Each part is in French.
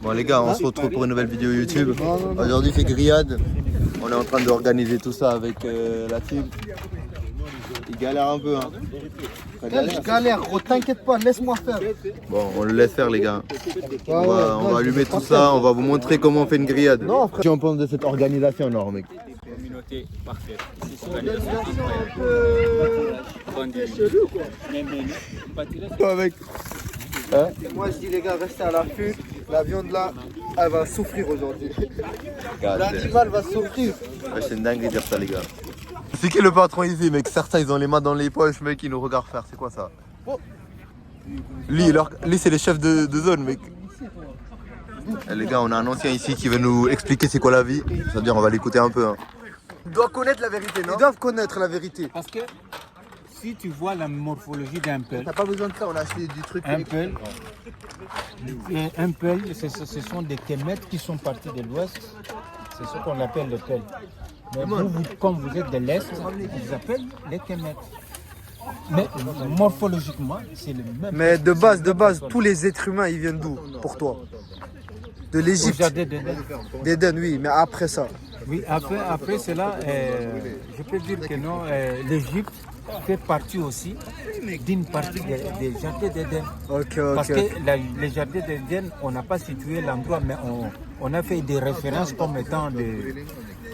Bon les gars, on se retrouve pour une nouvelle vidéo YouTube. Aujourd'hui c'est grillade. On est en train d'organiser tout ça avec la team. Il galère un peu hein. Je galère, gros, t'inquiète pas, laisse-moi faire. Bon, on le laisse faire les gars. On va allumer tout ça, on va vous montrer comment on fait une grillade. Non, Qu'est-ce qu'on pense de cette organisation alors mec? Communauté parfaite. Avec. moi je dis les gars, restez à l'affût. La viande là, elle va souffrir aujourd'hui. L'animal va souffrir. Ouais, c'est une dinguerie de dire ça les gars. C'est qui le patron ici mec? Certains ils ont les mains dans les poches mec, ils nous regardent faire, c'est quoi ça? Lui c'est le chef de zone mec. Eh, les gars, on a un ancien ici qui veut nous expliquer c'est quoi la vie. Ça veut dire on va l'écouter un peu hein. Ils doivent connaître la vérité, non? Ils doivent connaître la vérité. Parce que si tu vois la morphologie d'un peul, T'as pas besoin de ça, on a acheté du truc. un peul, ce sont des kémètes qui sont partis de l'ouest. C'est ce qu'on appelle le peul. Mais vous, comme vous êtes de l'est, ils appellent les kémètes. Mais morphologiquement, c'est le même. Mais de base, tous les êtres humains, ils viennent d'où pour toi? De Au l'Égypte. jardin d'Éden. D'Éden, oui, mais après ça. Oui, après cela, je peux dire que non, l'Égypte fait partie aussi d'une partie des jardins d'Éden. Ok. Parce que les jardins d'Éden, on n'a pas situé l'endroit, mais on a fait des références comme étant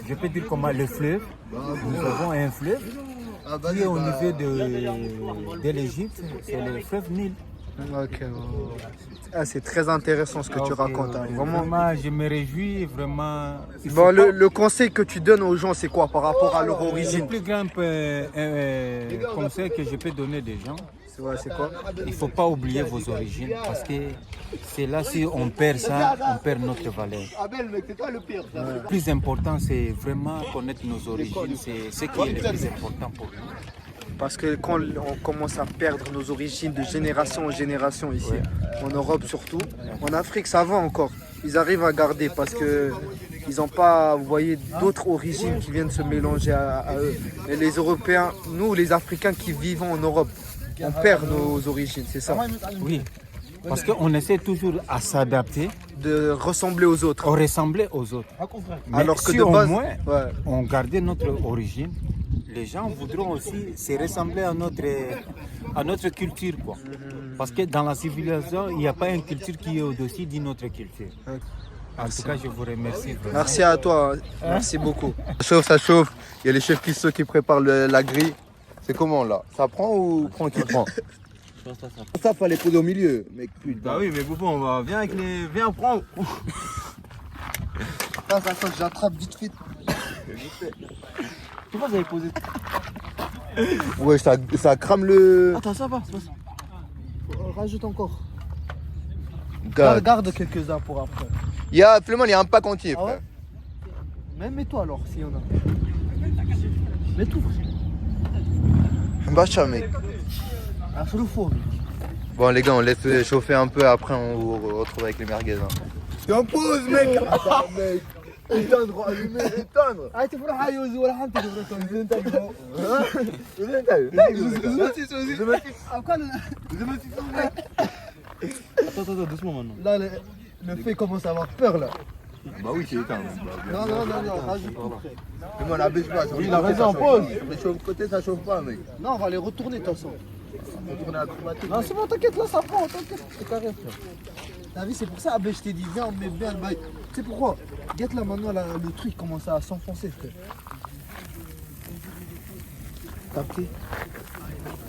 je peux dire comment le fleuve. Nous avons un fleuve qui est au niveau de l'Égypte, c'est le fleuve Nil. Ok. Ah, c'est très intéressant ce que tu racontes. Hein. Vraiment, je me réjouis, vraiment. Bon, le conseil que tu donnes aux gens, c'est quoi par rapport à leur Le origine? plus grand conseil que je peux donner des gens, C'est quoi? il ne faut pas oublier vos origines parce que c'est là, si on perd ça, on perd notre valeur. Le plus important, c'est vraiment connaître nos origines, c'est ce qui est le plus important pour nous. Parce que quand on commence à perdre nos origines de génération en génération ici, en Europe surtout, en Afrique ça va encore. Ils arrivent à garder parce que ils n'ont pas, vous voyez, d'autres origines qui viennent se mélanger à eux. Et les Européens, nous les Africains qui vivons en Europe, on perd nos origines, c'est ça? Oui, parce qu'on essaie toujours à s'adapter, De ressembler aux autres. à ressembler aux autres. Mais Alors que si de base, au moins ouais. on gardait notre origine, les gens voudront aussi se ressembler à notre culture, quoi. Parce que dans la civilisation, il n'y a pas une culture qui est au-dessus d'une autre culture. En tout cas, je vous remercie. Vraiment. Merci à toi, merci beaucoup. Ça chauffe. Il y a les chefs qui préparent la grille. C'est comment là? Ça prend ou prend qui prend? Ça fallait poser au milieu, mec putain. Bah oui, mais Boubou, on va viens avec les. Viens, prends. Attends, j'attrape vite fait. Pourquoi vous avez posé? Ouais, ça crame le. Attends, ça va. Rajoute encore. Gars, Garde quelques-uns pour après. il y a un pack entier, Ah ouais? frère. Même mets-toi alors, s'il y en a. Mets tout. Bacha, mec. Un seul faux. Bon, les gars, on laisse chauffer un peu. Après, on vous retrouve avec les merguez. Hein. Tu en poses, mec. Attends, mec. Éteindre, allumer, éteindre. Ah, tu pourras aller aux oreilles, tu devrais t'en Attends, doucement maintenant. Là, le fait commence à avoir peur là. Bah oui, c'est éteint. Non, rajoute tout. Mais moi, la baisse pas. Il a raison, pause. Mais sur le côté, ça chauffe pas, mec. Non, on va les retourner de toute façon. Retourner à la chromatique. Non, c'est bon, t'inquiète, là, ça prend, t'inquiète. C'est carré, frère. T'as vu, c'est pour ça, je t'ai dit, viens, on met bien le bail. Tu sais pourquoi? Guette là, maintenant, là, le truc commence à s'enfoncer, frère. T'as pris?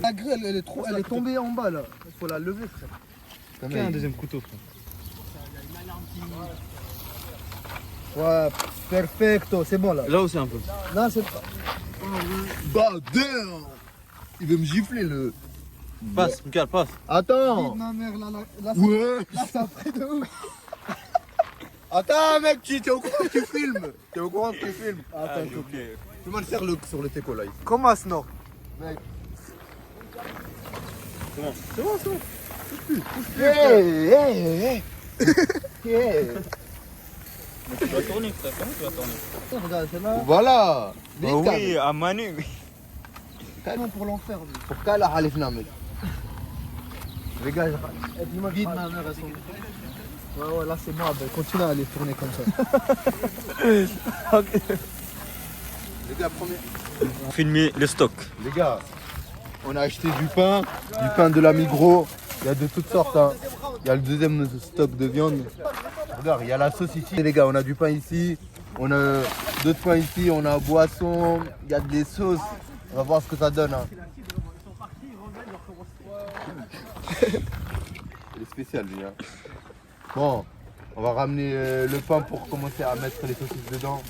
La grille, elle est tombée en bas, là. Il faut la lever, frère. Fais un deuxième couteau, frère. Ouais, perfecto, c'est bon, là. Là aussi un peu. Non, c'est pas... Bah, damn! Il veut me gifler, le. Passe, Mikael, passe. Attends! Ma mère, là, Ouais! là, ça fait de ouf. Attends, mec, tu es au courant que tu filmes? Tu es au courant que tu filmes? Attends, ok. Tout le monde serre sur le teco, là. comment ce non? C'est bon. Hey. Tu vas tourner, comment tu vas tourner? Regarde, c'est là. Voilà! Oui, à Manu. Canon pour l'enfer, lui. Pour qu'elle a mec. Les gars, Vite, ma mère, elle s'en Ouais, là c'est moi. Ben, continue à les tourner comme ça. Les gars, Filmer le stock. Les gars, on a acheté du pain de la Migros. Il y a de toutes sortes. Hein. Il y a le deuxième stock de viande. Regarde, il y a la sauce ici. Les gars, on a du pain ici. On a d'autres pains ici. On a boisson. Il y a des sauces. On va voir ce que ça donne. Hein. Il est spécial, lui. Hein. Bon, on va ramener le pain pour commencer à mettre les saucisses dedans.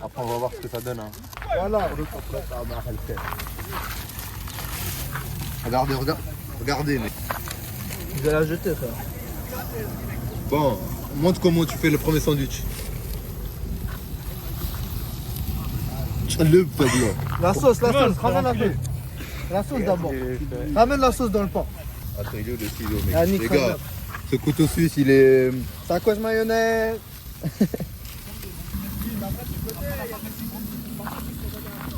Après, on va voir ce que ça donne. Hein. Voilà. Regardez, mec. Je vais la jeter, frère. Bon, montre comment tu fais le premier sandwich. Le peuple. La sauce, ramène la sauce. La sauce d'abord. Ramène la sauce dans le pain. Attends, il est où le stylo, mec? Yannick, Les gars, regarde. ce couteau suisse, il est... Sacoche mayonnaise.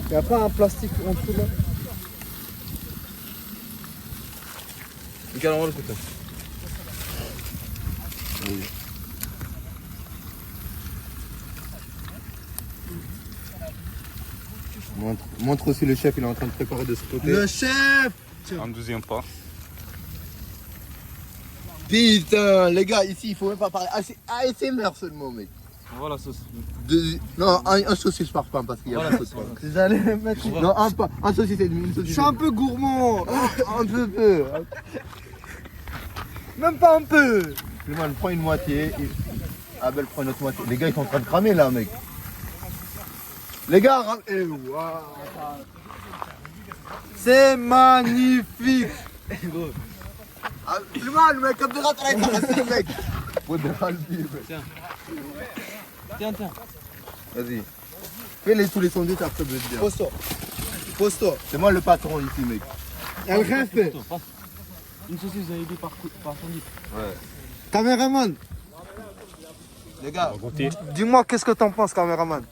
Il n'y a pas un plastique en dessous là? Regarde, on va le couteau. Montre aussi le chef, il est en train de préparer de ce côté. Le chef. En deuxième pas. Putain, les gars, ici, il faut même pas parler. ASMR seulement, mec. Voilà la sauce. Non, un saucisse par pain, parce qu'il y a beaucoup de pain. J'allais mettre. Non, un pain, un saucisse et demi, une saucisse. Je suis un peu gourmand. Un peu. Même pas un peu. Clément, prends une moitié. Abel prend une autre moitié. Les gars, ils sont en train de cramer là, mec. Les gars, C'est magnifique. Clément, le mec, comme des rattraits, mec. Ouais, ben, Tiens. Vas-y. Fais tous les sandwichs après de dire. Pose-toi. C'est moi le patron ici, mec. Elle rien fait. Une saucisse, vous avez dit par sandwich. Ouais. Caméraman, Les gars, dis-moi qu'est-ce que t'en penses, caméraman.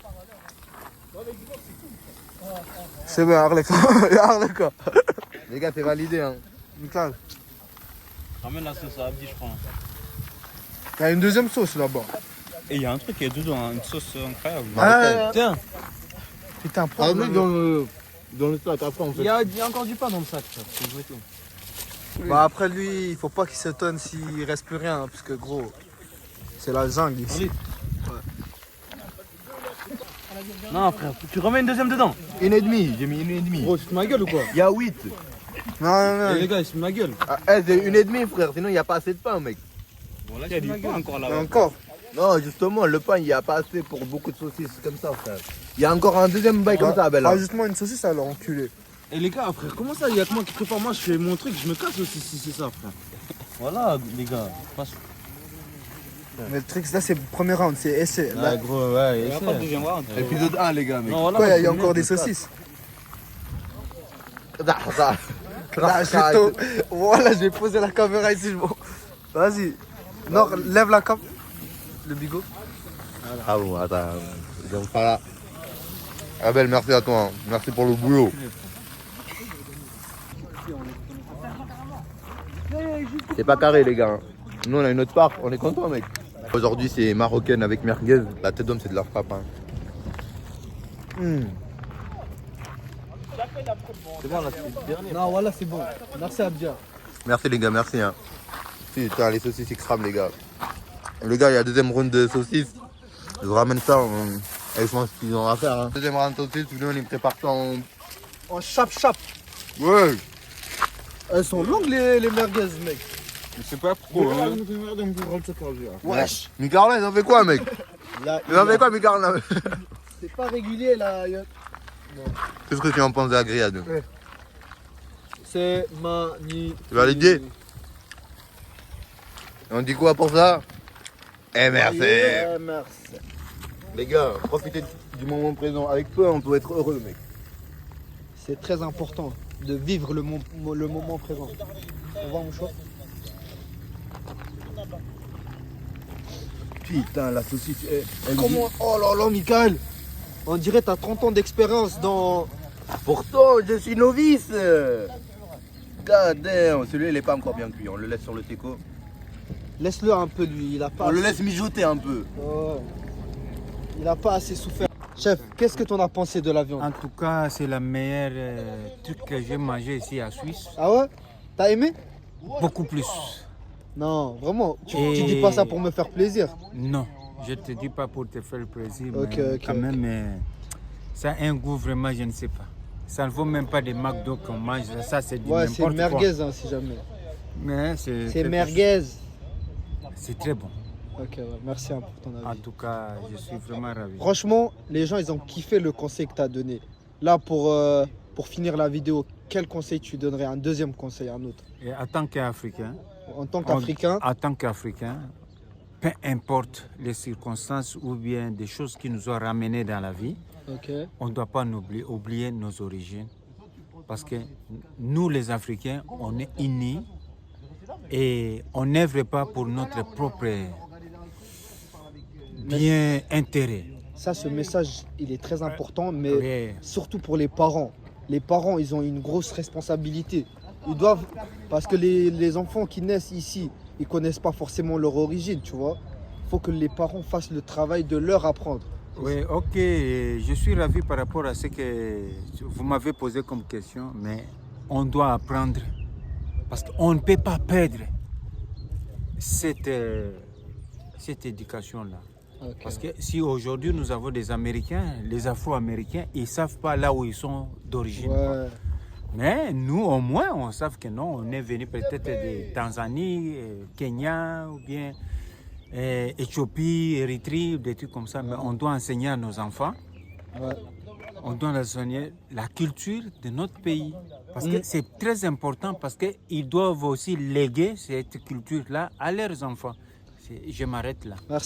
C'est bien, Arlek. Arlek. les gars, c'est validé, hein. Nickel. Ramène la sauce à Abdi, je crois. Il y a une deuxième sauce là-bas. Et il y a un truc qui est dedans, hein, une sauce incroyable. Tiens. Putain, prends. Ah, mec, dans le sac, après, on fait. Il y a encore du pain dans le sac, ça. C'est vrai tout. Bah après lui, il faut pas qu'il s'étonne s'il reste plus rien, hein, parce que gros, c'est la jungle ici. Non, frère, tu remets une deuxième dedans. Une et demie, j'ai mis une et demie. Gros, tu te ma gueule ou quoi? Il y a 8. Non. Les gars, ils se ma gueule. Ah, c'est une et demie, frère, sinon il n'y a pas assez de pain, mec. Voilà, il y a du pain encore Et là-bas. encore. Non, justement, le pain, il n'y a pas assez pour beaucoup de saucisses comme ça, frère. Il y a encore un deuxième bail comme ça, Abel. Hein. Rajoute-moi une saucisse alors, enculé. Et les gars, frère, comment ça? Il y a que moi qui prépare. Moi, je fais mon truc, je me casse aussi si c'est ça, frère. Voilà, les gars. Mais le truc là, c'est le premier round, c'est essai. Là, gros, ouais. Il n'y a pas de deuxième round. Épisode 1, les gars, mec. Non, voilà, quoi, il y a c'est encore bien, des saucisses. Ça. Là, voilà, j'ai posé la caméra ici. Vas-y. Non, lève la cape. Le bigot. Ah bon, attends. Donc, voilà. Abel, merci à toi. Hein. Merci pour le boulot. C'est pas carré, les gars. Hein. Nous, on a une autre part. On est content, mec. Aujourd'hui, c'est marocaine avec merguez. La tête d'homme, c'est de la frappe. Hein. C'est bon, là, c'est le dernier. Non, voilà, c'est bon. Merci Abdia. Merci, les gars, merci. Hein. Putain, les saucisses, ils crament, les gars. Les gars, il y a deuxième round de saucisses. Je vous ramène ça. Et je pense qu'ils ont à faire. Hein. Deuxième round de saucisses, nous, on y prépare ça en. En chap-chap. Ouais. Elles sont longues les merguez, mec. Je sais pas pourquoi. Hein. Wesh. Micarla, ils ont fait quoi, mec? Là, Ils ont fait quoi, Micarla? c'est pas régulier là. Qu'est-ce que tu en penses de la grillade? C'est magnifique. Tu vas l'idée? On dit quoi pour ça? Eh merci. Merci. Les gars, profitez du moment présent. Avec peu, on peut être heureux, mec. C'est très important de vivre le moment présent. Au revoir, mon choix. Putain, la saucisse. Comment? Oh là là, Michael. On dirait que t'as 30 ans d'expérience dans... Pourtant, je suis novice. God damn. Celui-là, il est pas encore bien cuit. On le laisse sur le teco. Laisse-le un peu lui, il a pas. On le assez- laisse mijoter un peu. Oh. Il a pas assez souffert. Chef, qu'est-ce que t'en as pensé de la viande? En tout cas, c'est la meilleure truc que j'ai mangé ici à Suisse. Ah ouais? T'as aimé? Beaucoup plus. Non, vraiment. Tu Et- dis pas ça pour me faire plaisir. Non, je te dis pas pour te faire le plaisir, Ok, mais ok, quand ok. même, ça a un goût vraiment, je ne sais pas. Ça ne vaut même pas des McDo qu'on mange. Ça, c'est du Ouais, c'est n'importe quoi. merguez hein, si jamais. Mais c'est C'est quelque merguez. chose- C'est très bon. Ok, ouais, merci hein, pour ton En avis. tout cas, je suis vraiment ravi. Franchement, les gens, ils ont kiffé le conseil que tu as donné. Là, pour finir la vidéo, quel conseil tu donnerais? Un deuxième conseil, un autre. Et en tant qu'Africain, En tant qu'Africain, En tant qu'Africain, peu importe les circonstances ou bien des choses qui nous ont ramenés dans la vie, ok. on ne doit pas oublier nos origines. Parce que nous, les Africains, on est unis et on n'œuvre pas pour notre propre bien intérêt. Ça, ce message, il est très important, mais Oui. surtout pour les parents. Les parents, ils ont une grosse responsabilité. Ils doivent, parce que les enfants qui naissent ici, ils connaissent pas forcément leur origine, tu vois. Il faut que les parents fassent le travail de leur apprendre. Oui, ok, je suis ravi par rapport à ce que vous m'avez posé comme question, mais on doit apprendre parce qu'on ne peut pas perdre cette éducation-là. Ok. Parce que si aujourd'hui nous avons des Américains, les Afro-Américains, ils ne savent pas là où ils sont d'origine. Ouais. Mais nous, au moins, on sait que non, on est venu peut-être de Tanzanie, Kenya, ou bien Éthiopie, Érythrée, des trucs comme ça. Mais on doit enseigner à nos enfants, Ouais. on doit enseigner la culture de notre pays. Parce que c'est très important, parce qu'ils doivent aussi léguer cette culture-là à leurs enfants. Je m'arrête là. Merci.